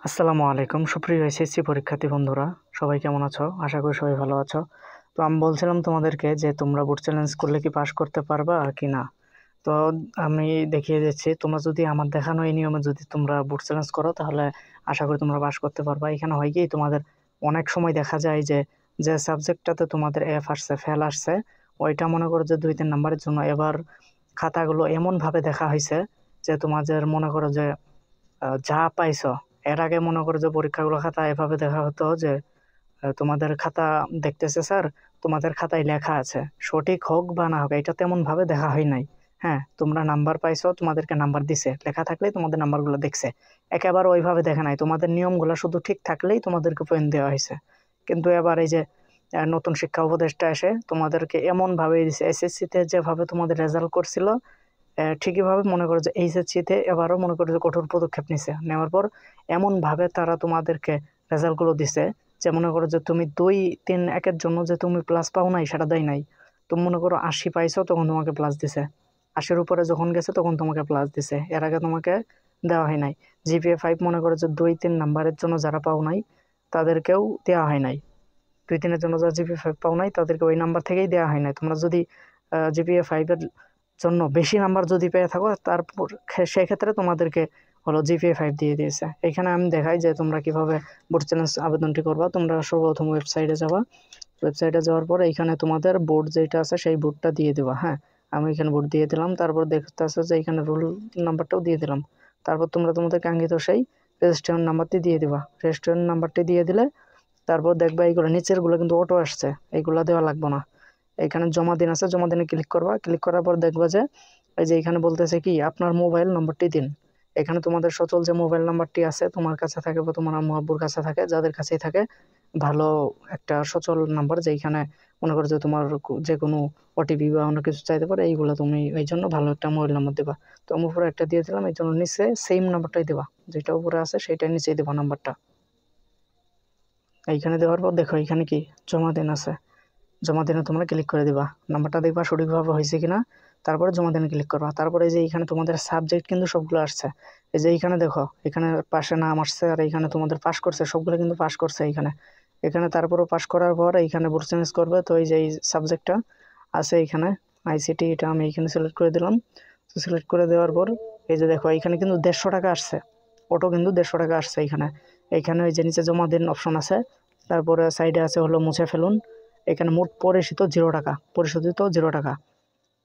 আসসালামু আলাইকুম সুপ্রিয় এসএসসি পরীক্ষার্থী বন্ধুরা, সবাই কেমন আছো? আশা করি সবাই ভালো আছো। তো আমি বলছিলাম তোমাদেরকে যে তোমরা বুট চ্যালেঞ্জ করলে কি পাস করতে পারবা কি না। তো আমি দেখিয়ে দিচ্ছি, তোমরা যদি আমার দেখানো এই নিয়মে যদি তোমরা বুট চ্যালেঞ্জ করো তাহলে আশা করি তোমরা পাস করতে পারবা। এখানে হয় কি, তোমাদের অনেক সময় দেখা যায় যে যে সাবজেক্টটাতে তোমাদের এফ আসছে, ফেল আসছে, ওইটা মনে করো যে 2-3 নাম্বারের জন্য এবার খাতাগুলো এমন ভাবে দেখা হয়েছে যে তোমাদের মনে করো যে যা পাইছো। এর আগে মনে করো যে পরীক্ষাগুলো খাতা এভাবে দেখা হতো যে তোমাদের খাতা দেখতেছে স্যার, তোমাদের খাতায় লেখা আছে, সঠিক হোক বা না হোক এটা তেমন ভাবে দেখা হয় নাই। হ্যাঁ, তোমরা নাম্বার পাইছো, তোমাদেরকে নাম্বার দিছে, লেখা থাকলেই তোমাদের নাম্বারগুলো দেখছে। একেবারে ওইভাবে দেখে নাই, তোমাদের নিয়মগুলো শুধু ঠিক থাকলেই তোমাদেরকে পয়েন্ট দেওয়া হয়েছে। কিন্তু এবার এই যে নতুন শিক্ষা উপদেষ্টা এসে তোমাদেরকে এমন ভাবে দিছে, এসএসসি তে যেভাবে তোমাদের রেজাল্ট করছিল ঠিকই ভাবে মনে করো যে এইচএসসি তে এবারও মনে করো যে কঠোর পদক্ষেপ নিছে। নেওয়ার পর এমন ভাবে তারা তোমাদেরকে রেজাল্ট গুলো দিছে যে মনে করো যে তুমি 2-3 একের জন্য যে তুমি প্লাস পাও নাই সেটা দেয় নাই। তুমি মনে করো 80 পাইছো, তখন তোমাকে প্লাস দিছে। 80-র উপরে যখন গেছে তখন তোমাকে প্লাস দিছে, এর আগে তোমাকে দেওয়া হয় নাই। জিপিএ 5 মনে করো যে 2-3 নাম্বারের জন্য যারা পাও নাই তাদেরকেও দেওয়া হয় নাই। 2-3-এর জন্য যারা জিপিএ 5 পাও নাই তাদেরকে ওই নাম্বার থেকেই দেওয়া হয় নাই। তোমরা যদি জিপিএ 5-এর জন্য বেশি নাম্বার যদি পেয়ে থাকো তারপর সেক্ষেত্রে তোমাদেরকে হলো জিপিএ 5 দিয়ে দিয়েছে। এখানে আমি দেখাই যে তোমরা কিভাবে বোর্ড চ্যালেঞ্জ আবেদনটি করবা। তোমরা সর্বপ্রথম ওয়েবসাইটে যাবা। ওয়েবসাইটে যাওয়ার পর এখানে তোমাদের বোর্ড যেটা আছে সেই বোর্ডটা দিয়ে দেবা। হ্যাঁ, আমি এখানে বোর্ড দিয়ে দিলাম। তারপর দেখতে আসছে যে এখানে রোল নাম্বারটাও দিয়ে দিলাম। তারপর তোমরা তোমাদের কাঙ্ক্ষিত সেই রেজিস্ট্রেশন নাম্বারটি দিয়ে দিবা। রেজিস্ট্রেশন নাম্বারটি দিয়ে দিলে তারপর দেখবা এইগুলো নিচের গুলো কিন্তু অটো আসছে, এইগুলা দেওয়া লাগবে না। এখানে জমা দিন আছে, জমা দিনে ক্লিক করবা। ক্লিক করার পর দেখবা যে এই যে এখানে বলতেছে কি আপনার মোবাইল নম্বরটি দিন। এখানে তোমাদের সচল যে মোবাইল নাম্বারটি আছে তোমার কাছে থাকে বা তোমার আম্মু আব্বুর কাছে থাকে, যাদের কাছেই থাকে, ভালো একটা সচল নাম্বার যেখানে মনে করো যে তোমার যে কোনো ওটিপি বা অন্য কিছু চাইতে পারে, এইগুলো তুমি এই জন্য ভালো একটা মোবাইল নাম্বার দেবা। তো আমি উপরে একটা দিয়ে দিলাম, এই জন্য নিচে সেম নাম্বারটাই দেবা, যেটা উপরে আছে সেটাই নিচেই দেবা নাম্বারটা। এইখানে দেওয়ার পর দেখো এখানে কি জমা দিন আছে, জমা দিনে তোমরা ক্লিক করে দিবা। নাম্বারটা দেখবা সঠিকভাবে হয়েছে কিনা, তারপরে জমা দিনে ক্লিক করবা। তারপরে এই যে এখানে তোমাদের সাবজেক্ট কিন্তু সবগুলো আসছে। এই যে এখানে দেখো, এখানে পাশে নাম আসছে আর এখানে তোমাদের পাস করছে, সবগুলো কিন্তু পাস করছে এখানে। এখানে তারপরও পাস করার পর এইখানে বোর্ড চেঞ্জ করবে। তো এই যে এই সাবজেক্টটা আছে এখানে আইসিটি, এটা আমি এখানে সিলেক্ট করে দিলাম। তো সিলেক্ট করে দেওয়ার পর এই যে দেখো এখানে কিন্তু 150 টাকা আসছে, অটো কিন্তু 150 টাকা আসছে এখানে। এইখানে ওই যে নিচে জমা দিন অপশন আছে, তারপরে সাইডে আছে হলো মুছে ফেলুন। এখানে মোট পরিশোধিত 0 টাকা, পরিশোধিত 0 টাকা।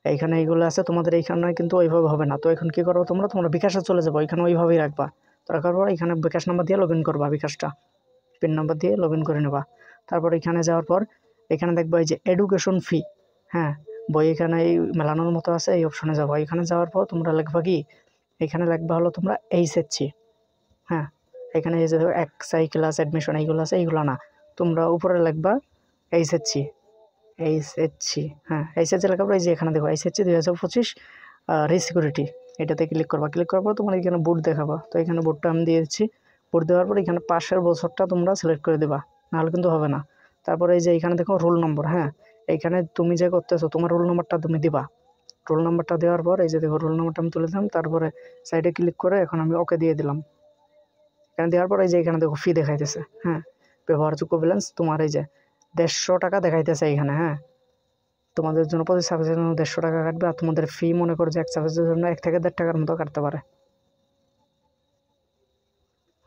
এইখানে এইগুলো আছে তোমাদের, এইখানে কিন্তু ওইভাবে হবে না। তো এখন কি করবো, তোমরা তোমরা বিকাশে চলে যাবো, এখানে ওইভাবেই রাখবা। তো রাখার পর এখানে বিকাশ নাম্বার দিয়ে লগ ইন করবা, বিকাশটা পিন নাম্বার দিয়ে লগ ইন করে নেবা। তারপর এখানে যাওয়ার পর এখানে দেখবা এই যে এডুকেশন ফি, হ্যাঁ, বই এখানে এই মেলানোর মতো আছে, এই অপশনে যাবো। এখানে যাওয়ার পর তোমরা লিখবা কি, এখানে লিখবা হলো তোমরা এইচএসসি। হ্যাঁ, এখানে এই যে এক্সাই ক্লাস অ্যাডমিশন এইগুলো আছে, এইগুলো না, তোমরা উপরে লিখবা এইচএসসি। এইচএসসি, হ্যাঁ এইচএসসি লেখার পর এই যে এখানে দেখো এইচএসসি 2025 রিসিকিউরিটি, এটাতে ক্লিক করবা। ক্লিক করার পর তোমার এখানে বোর্ড দেখাবা। তো এখানে বোর্ডটা আমি দিয়ে দিচ্ছি। বোর্ড দেওয়ার পর এখানে পাশের বছরটা তোমরা সিলেক্ট করে দেবা, নাহলে কিন্তু হবে না। তারপরে এই যে এখানে দেখো রোল নম্বর, হ্যাঁ, এইখানে তুমি যে করতেছো তোমার রোল নম্বরটা তুমি দিবা। রোল নম্বরটা দেওয়ার পর এই যে দেখো রোল নম্বরটা আমি তুলে দিলাম। তারপরে সাইডে ক্লিক করে এখন আমি ওকে দিয়ে দিলাম। এখানে দেওয়ার পর এই যে এখানে দেখো ফি দেখাইতেছে, হ্যাঁ, ব্যবহারযোগ্য ব্যালেন্স তোমার এই যে 150 টাকা দেখাইতেছে এখানে। হ্যাঁ, তোমাদের জন্য প্রতি সাবজেক্টের জন্য 150 টাকা কাটবে। আর তোমাদের ফি মনে করো যে এক সাবজেক্টের জন্য 1 থেকে 1.5 টাকার মতো কাটতে পারে।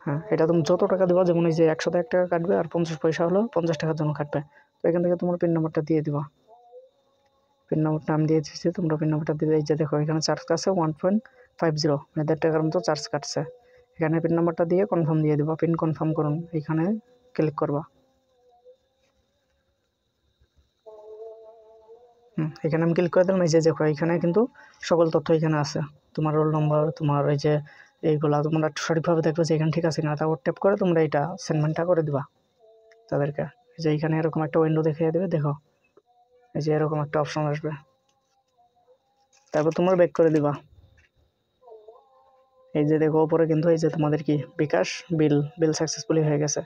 হ্যাঁ, এটা তুমি যত টাকা দেবা, যেমন এই যে 101 টাকা কাটবে আর 50 পয়সা হলো 50 টাকার জন্য কাটবে। তো এখান থেকে তোমার পিন নাম্বারটা দিয়ে দিবা। পিন নাম্বারটা আমি দিয়ে দিচ্ছি, তোমরা পিন নাম্বারটা দিবে। এই যে দেখো এখানে চার্জ কাটছে 1.50, মানে 1.5 টাকার মতো চার্জ কাটছে। এখানে পিন নাম্বারটা দিয়ে কনফার্ম দিয়ে দিবা। পিন কনফার্ম করুন, এখানে ক্লিক করবা। এখানে আমি ক্লিক করে দিলাম। এই যে দেখো এখানে কিন্তু সকল তথ্য এখানে আছে, তোমার রোল নম্বর, তোমার এই যে এইগুলা তোমরা সঠিকভাবে দেখবে যে এখানে ঠিক আছে কিনা। তারপর ট্যাপ করে তোমরা এটা সেন্ডমেন্টটা করে দিবা তাদেরকে। এই যে এখানে এরকম একটা উইন্ডো দেখিয়ে দেবে, দেখো এই যে এরকম একটা অপশন আসবে। তারপর তোমরা ব্যাক করে দিবা। এই যে দেখো উপরে কিন্তু এই যে তোমাদের কি বিকাশ বিল সাকসেসফুলি হয়ে গেছে।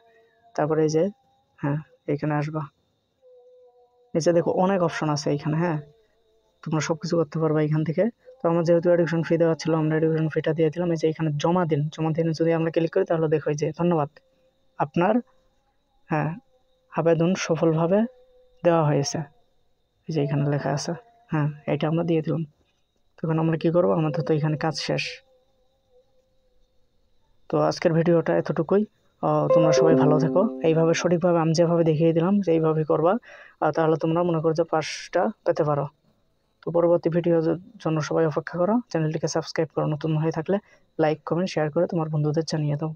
তারপরে এই যে, হ্যাঁ, এখানে আসবা। নিচে দেখো অনেক অপশন আছে এখানে, হ্যাঁ, তোমরা সবকিছু করতে পারবা এখান থেকে। তো আমার যেহেতু এডুকেশন ফি দেওয়া ছিল, আমরা এডুকেশন ফিটা দিয়ে দিলাম। এই যে এখানে জমা দিন, জমা দিনে যদি আমরা ক্লিক করি তাহলে দেখো যে ধন্যবাদ আপনার আবেদন সফলভাবে দেওয়া হয়েছে, এই যে এখানে লেখা আছে। এটা আমরা দিয়ে দিলাম। তখন আমরা কি করব, আমাদের তো এখানে কাজ শেষ। তো আজকের ভিডিওটা এতটুকুই। তোমরা সবাই ভালো থেকো। এইভাবে সঠিকভাবে আমি যেভাবে দেখিয়ে দিলাম এইভাবেই করবা, তাহলে তোমরা মনে করো যে পাসটা পেতে পারো। তো পরবর্তী ভিডিওর জন্য সবাই অপেক্ষা করো। চ্যানেলটিকে সাবস্ক্রাইব করো, নতুন হয়ে থাকলে লাইক কমেন্ট শেয়ার করে তোমার বন্ধুদের জানিয়ে দাও।